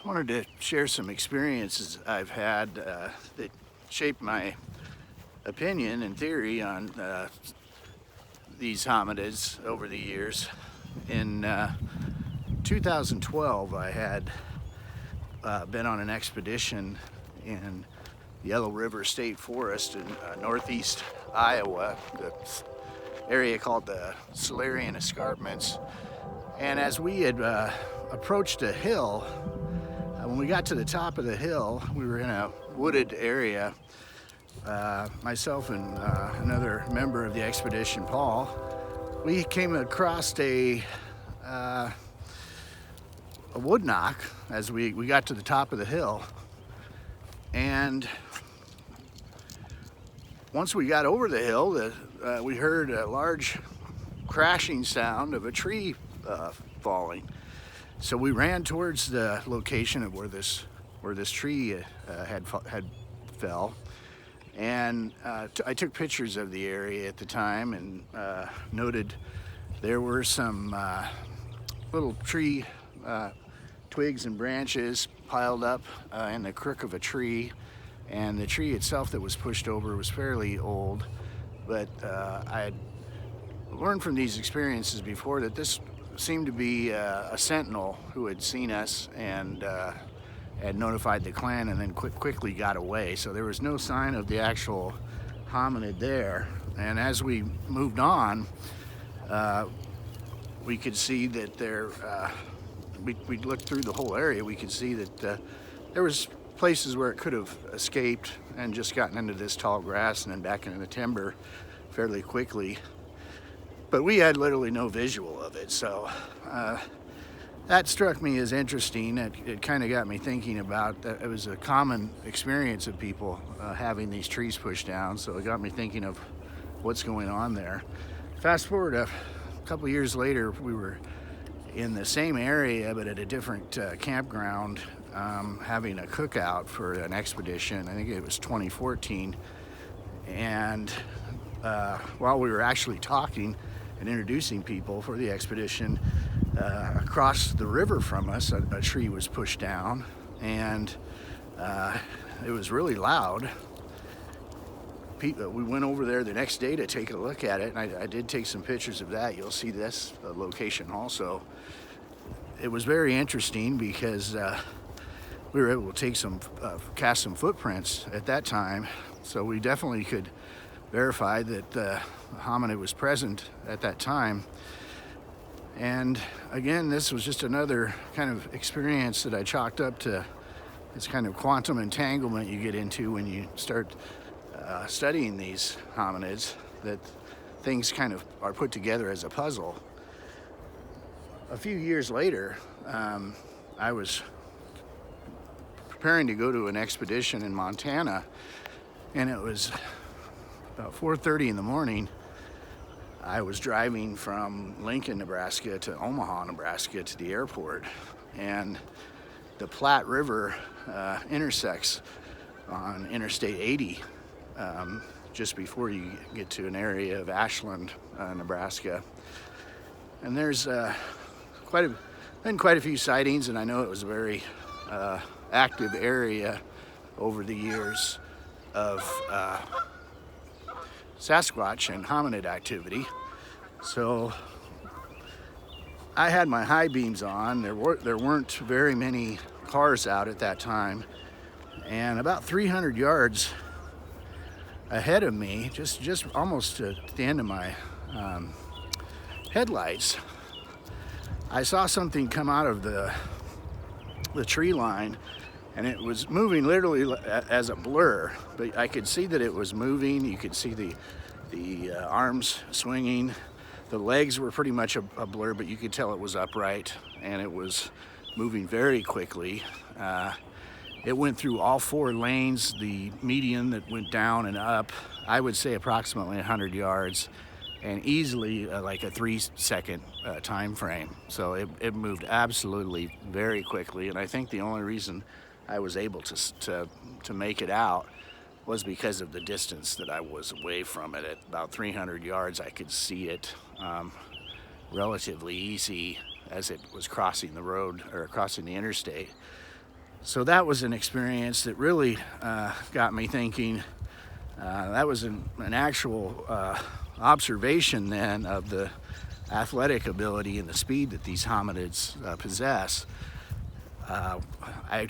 wanted to share some experiences I've had that shaped my opinion and theory on these hominids over the years. In 2012, I had been on an expedition in Yellow River State Forest in northeast Iowa, the area called the Soule Escarpments. And as we had approached a hill, when we got to the top of the hill, we were in a wooded area. Myself and another member of the expedition, Paul, we came across a wood knock as we got to the top of the hill. And once we got over the hill, we heard a large crashing sound of a tree falling. So we ran towards the location of where this tree had fell, and I took pictures of the area at the time and noted there were some little tree twigs and branches piled up in the crook of a tree, and the tree itself that was pushed over was fairly old, but I had learned from these experiences before that this seemed to be a sentinel who had seen us and had notified the clan and then quickly got away. So there was no sign of the actual hominid there. And as we moved on, we could see that we looked through the whole area, we could see that there was places where it could have escaped and just gotten into this tall grass and then back into the timber fairly quickly. But we had literally no visual of it, so that struck me as interesting. It kind of got me thinking about that. It was a common experience of people having these trees pushed down, so it got me thinking of what's going on there. Fast forward a couple years later, we were in the same area but at a different campground having a cookout for an expedition. I think it was 2014, and while we were actually talking and introducing people for the expedition, across the river from us a tree was pushed down, and it was really loud. We went over there the next day to take a look at it, and I did take some pictures of that. You'll see this location also. It was very interesting because we were able to cast some footprints at that time, so we definitely could verify that the hominid was present at that time. And again, this was just another kind of experience that I chalked up to this kind of quantum entanglement you get into when you start studying these hominids, that things kind of are put together as a puzzle. A few years later, I was preparing to go to an expedition in Montana, and it was about 4:30 in the morning. I was driving from Lincoln, Nebraska to Omaha, Nebraska to the airport, and the Platte River intersects on Interstate 80 just before you get to an area of Ashland, Nebraska. And there's been quite a few sightings, and I know it was a very active area over the years of Sasquatch and hominid activity. So I had my high beams on. There weren't very many cars out at that time, and about 300 yards ahead of me, just almost to the end of my headlights, I saw something come out of the tree line, and it was moving literally as a blur, but I could see that it was moving. You could see the arms swinging. The legs were pretty much a blur, but you could tell it was upright, and it was moving very quickly. It went through all four lanes, the median that went down and up, I would say approximately 100 yards, and easily like a 3-second time frame. So it moved absolutely very quickly, and I think the only reason I was able to make it out was because of the distance that I was away from it. At about 300 yards, I could see it relatively easy as it was crossing the road or crossing the interstate. So that was an experience that really got me thinking. That was an actual observation then of the athletic ability and the speed that these hominids possess. I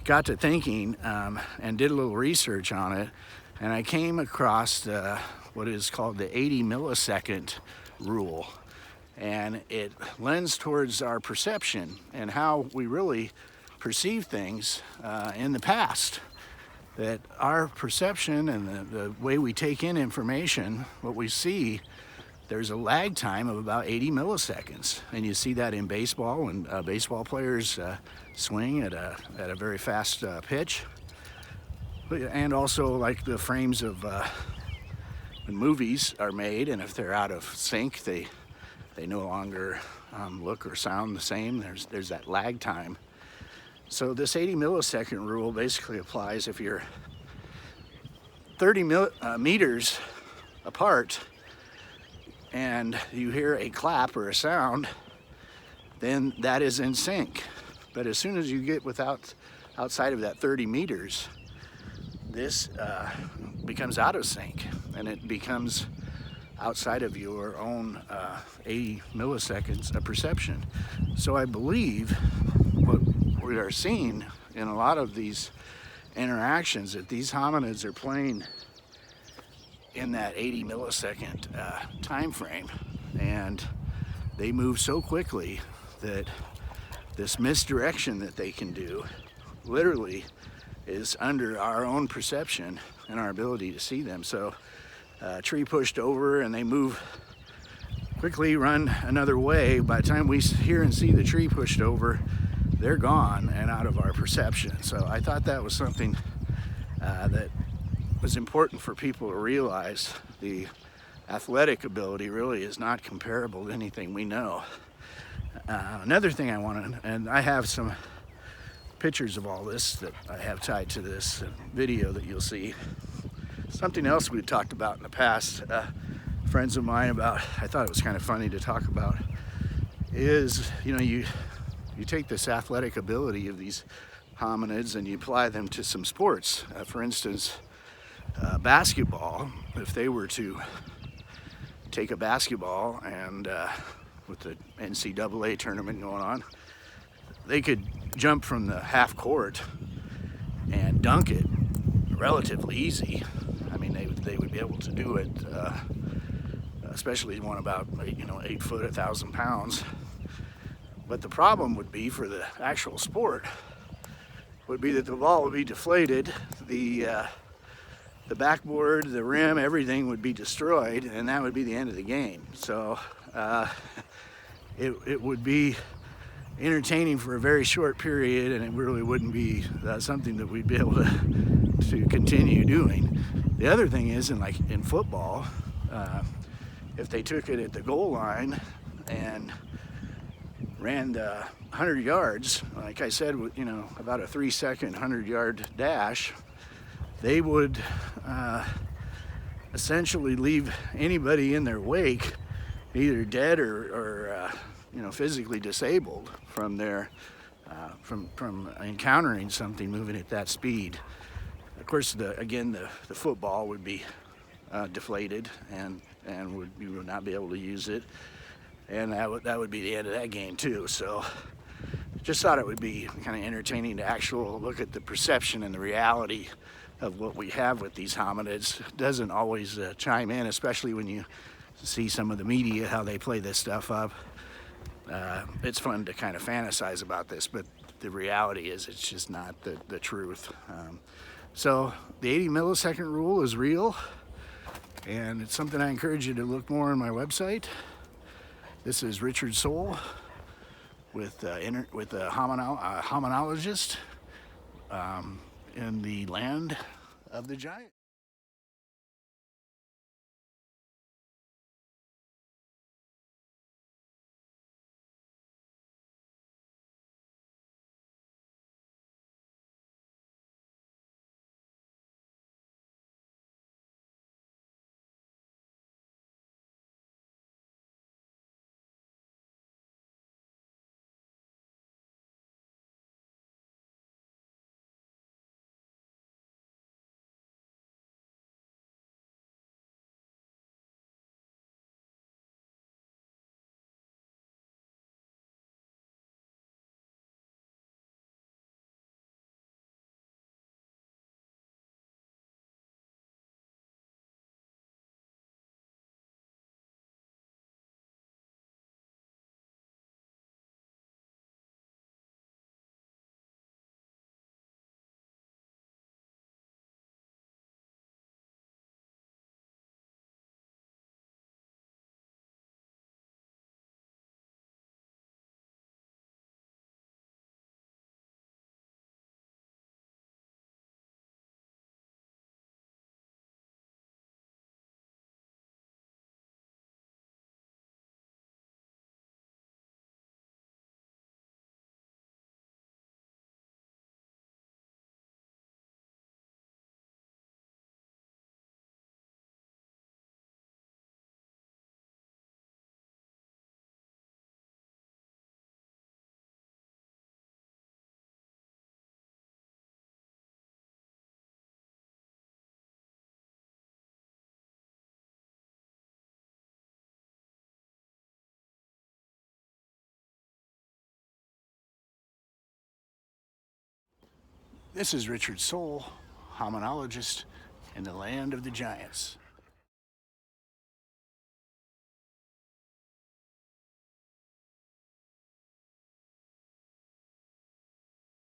got to thinking and did a little research on it, and I came across what is called the 80 millisecond rule. And it lends towards our perception and how we really perceive things in the past. That our perception and the way we take in information, what we see, there's a lag time of about 80 milliseconds. And you see that in baseball when baseball players swing at a very fast pitch. And also like the frames of when movies are made, and if they're out of sync, they no longer look or sound the same. There's that lag time. So this 80 millisecond rule basically applies if you're 30 meters apart and you hear a clap or a sound, then that is in sync. But as soon as you get outside of that 30 meters, this becomes out of sync, and it becomes outside of your own 80 milliseconds of perception. So I believe what we are seeing in a lot of these interactions, that these hominids are playing in that 80 millisecond time frame, and they move so quickly that this misdirection that they can do literally is under our own perception and our ability to see them. So tree pushed over and they move quickly, run another way. By the time we hear and see the tree pushed over, they're gone and out of our perception. So I thought that was something that was important for people to realize. The athletic ability really is not comparable to anything we know. Another thing I wanted, and I have some pictures of all this that I have tied to this video that you'll see. Something else we talked about in the past, friends of mine, about, I thought it was kind of funny to talk about, is, you take this athletic ability of these hominids and you apply them to some sports. For instance, basketball. If they were to take a basketball and with the NCAA tournament going on, they could jump from the half court and dunk it relatively easy. I mean, they would be able to do it, especially one about 8 foot, 1,000 pounds. But the problem would be for the actual sport would be that the ball would be deflated, the backboard, the rim, everything would be destroyed, and that would be the end of the game. So it would be entertaining for a very short period, and it really wouldn't be something that we'd be able to continue doing. The other thing is, in football, if they took it at the goal line and ran the 100 yards, like I said, about a 3-second 100-yard dash, they would essentially leave anybody in their wake either dead or physically disabled from their from encountering something moving at that speed. Of course, the football would be deflated, and you would not be able to use it, and that would be the end of that game too. So just thought it would be kind of entertaining to actually look at the perception and the reality of what we have with these hominids. It doesn't always chime in, especially when you see some of the media, how they play this stuff up. It's fun to kind of fantasize about this, but the reality is it's just not the truth. So the 80 millisecond rule is real, and it's something I encourage you to look more on my website. This is Richard Soule with a Hominologist in the land of the giant. This is Richard Soule, Hominologist in the land of the giants.